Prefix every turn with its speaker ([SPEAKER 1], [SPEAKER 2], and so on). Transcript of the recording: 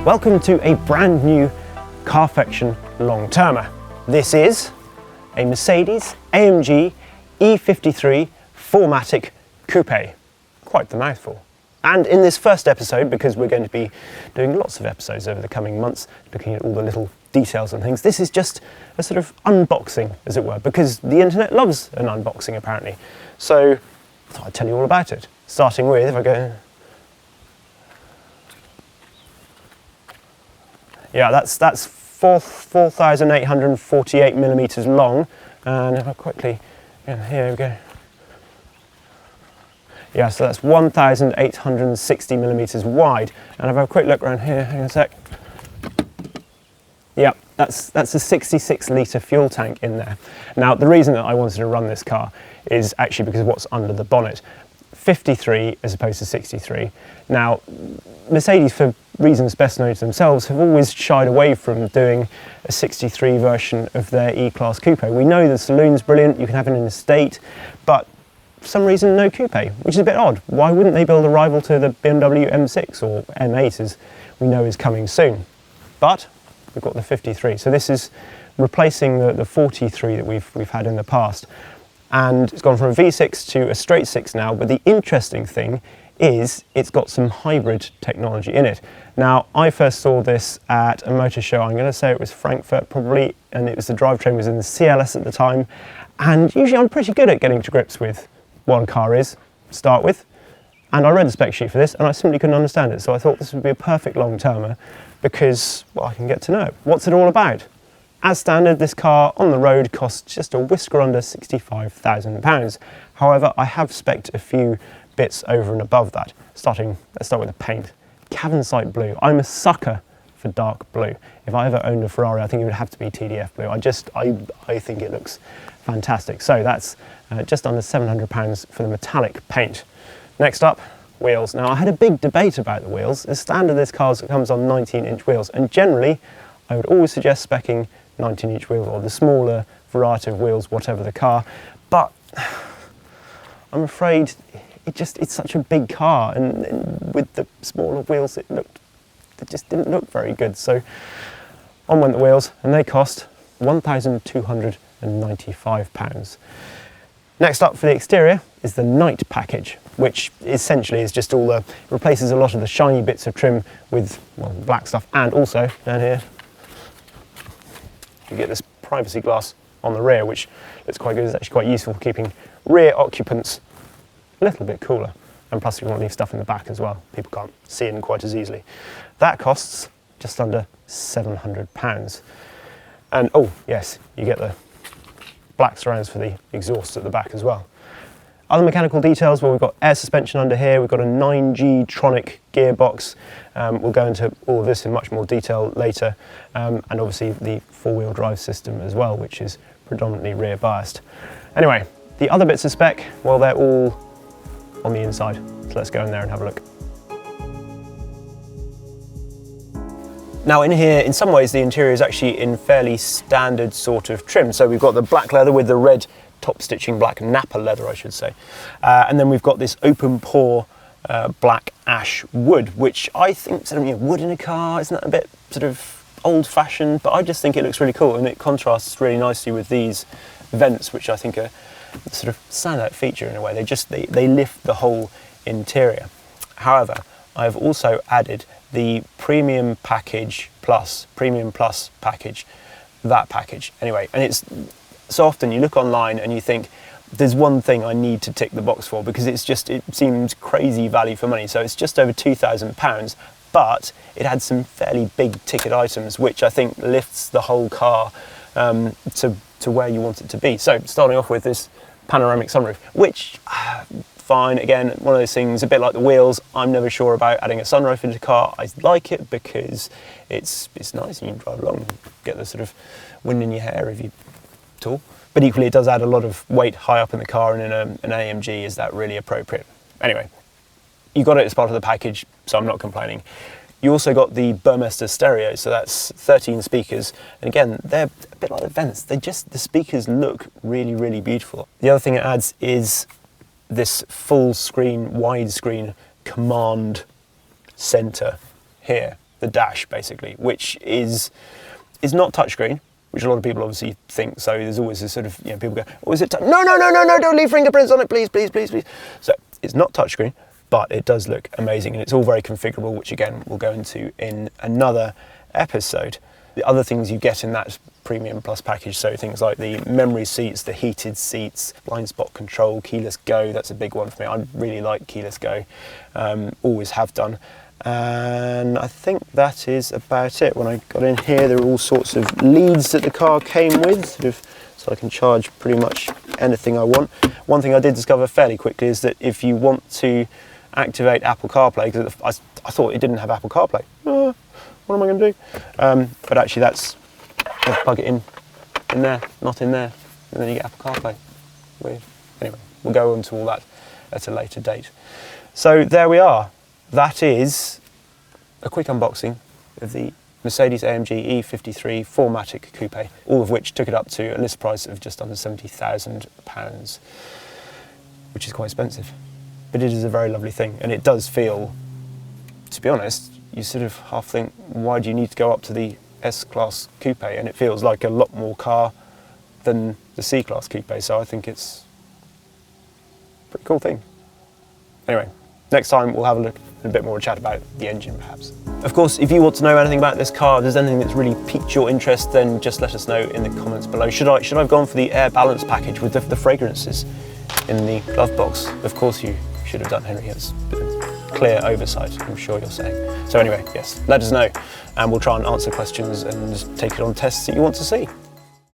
[SPEAKER 1] Welcome to a brand new Carfection long-termer. This is a Mercedes-AMG E53 4Matic Coupe. Quite the mouthful. And in this first episode, because we're going to be doing lots of episodes over the coming months, looking at all the little details and things, this is just a sort of unboxing, as it were, because the internet loves an unboxing apparently. So I thought I'd tell you all about it. Starting with, if I go, yeah, that's 4,848 millimeters long, and if I quickly, here we go. Yeah, so that's 1,860 millimeters wide. And if I have a quick look around here, hang on a sec. Yeah, that's a 66 litre fuel tank in there. Now, the reason that I wanted to run this car is actually because of what's under the bonnet. 53 as opposed to 63. Now, Mercedes, for reasons best known to themselves, have always shied away from doing a 63 version of their E-Class Coupe. We know the saloon's brilliant, you can have it in an estate, but for some reason no coupe, which is a bit odd. Why wouldn't they build a rival to the BMW M6 or M8 as we know is coming soon? But we've got the 53, so this is replacing the 43 that we've had in the past. And it's gone from a V6 to a straight 6 now, but the interesting thing is it's got some hybrid technology in it. Now, I first saw this at a motor show, I'm going to say it was Frankfurt probably, and it was the drivetrain was in the CLS at the time, and usually I'm pretty good at getting to grips with what a car is, to start with, and I read the spec sheet for this and I simply couldn't understand it, so I thought this would be a perfect long-termer because, well, I can get to know it. What's it all about? As standard, this car on the road costs just a whisker under £65,000. However, I have spec'd a few bits over and above that. Let's start with the paint. Cavansite blue. I'm a sucker for dark blue. If I ever owned a Ferrari, I think it would have to be TDF blue. I think it looks fantastic. So that's just under £700 for the metallic paint. Next up, wheels. Now, I had a big debate about the wheels. As standard, this car comes on 19-inch wheels, and generally, I would always suggest speccing 19-inch wheels or the smaller variety of wheels, whatever the car. But I'm afraid it's such a big car, and with the smaller wheels, it just didn't look very good. So on went the wheels, and they cost £1,295. Next up for the exterior is the night package, which essentially is just replaces a lot of the shiny bits of trim with, well, black stuff, and also down here you get this privacy glass on the rear, which looks quite good. It's actually quite useful for keeping rear occupants a little bit cooler. And plus you want to leave stuff in the back as well. People can't see in quite as easily. That costs just under £700. And oh yes, you get the black surrounds for the exhaust at the back as well. Other mechanical details, well, we've got air suspension under here, we've got a 9G Tronic gearbox. We'll go into all of this in much more detail later. And obviously the four-wheel drive system as well, which is predominantly rear biased. Anyway, the other bits of spec, well, they're all on the inside. So let's go in there and have a look. Now in here, in some ways, the interior is actually in fairly standard sort of trim. So we've got the black leather with the red top stitching, black Napa leather, I should say. And then we've got this open pore black ash wood, which I think, sort of, wood in a car, isn't that a bit sort of old fashioned? But I just think it looks really cool, and it contrasts really nicely with these vents, which I think are the sort of standout feature in a way. They lift the whole interior. However, I've also added the Premium Plus package, that package. Anyway, and it's so often you look online and you think there's one thing I need to tick the box for, because it seems crazy value for money. So it's just over £2,000, but it had some fairly big ticket items, which I think lifts the whole car to where you want it to be. So starting off with this panoramic sunroof, which fine, again, one of those things, a bit like the wheels, I'm never sure about adding a sunroof into the car. I like it because it's nice and you can drive along, get the sort of wind in your hair if you tall. But equally, it does add a lot of weight high up in the car, and in an AMG, is that really appropriate? Anyway, you got it as part of the package, so I'm not complaining. You also got the Burmester stereo, so that's 13 speakers, and again, they're a bit like the vents. The speakers look really, really beautiful. The other thing it adds is this full screen, widescreen command center here. the dash basically, which is not touchscreen, which a lot of people obviously think. So there's always this sort of, you know, people go, oh, is it no, don't leave fingerprints on it, please. So it's not touchscreen, but it does look amazing, and it's all very configurable, which again we'll go into in another episode. The other things you get in that Premium Plus package, so things like the memory seats, the heated seats, blind spot control, keyless go, that's a big one for me. I really like keyless go, always have done. And I think that is about it. When I got in here, there are all sorts of leads that the car came with, so I can charge pretty much anything I want. One thing I did discover fairly quickly is that if you want to activate Apple CarPlay, because I thought it didn't have Apple CarPlay. What am I going to do? But actually that's, you plug it in there, not in there, and then you get Apple CarPlay. Weird. Anyway, we'll go on to all that at a later date. So there we are. That is a quick unboxing of the Mercedes-AMG E53 4Matic Coupe, all of which took it up to a list price of just under £70,000, which is quite expensive. But it is a very lovely thing, and it does feel, to be honest, you sort of half think, why do you need to go up to the S-Class Coupe? And it feels like a lot more car than the C-Class Coupe, so I think it's a pretty cool thing. Anyway, next time we'll have a look and a bit more chat about the engine perhaps. Of course, if you want to know anything about this car, if there's anything that's really piqued your interest, then just let us know in the comments below. Should I have gone for the air balance package with the fragrances in the glove box? Of course you should have done, Henry. It's a clear oversight, I'm sure you're saying. So anyway, yes, let us know and we'll try and answer questions and take it on tests that you want to see.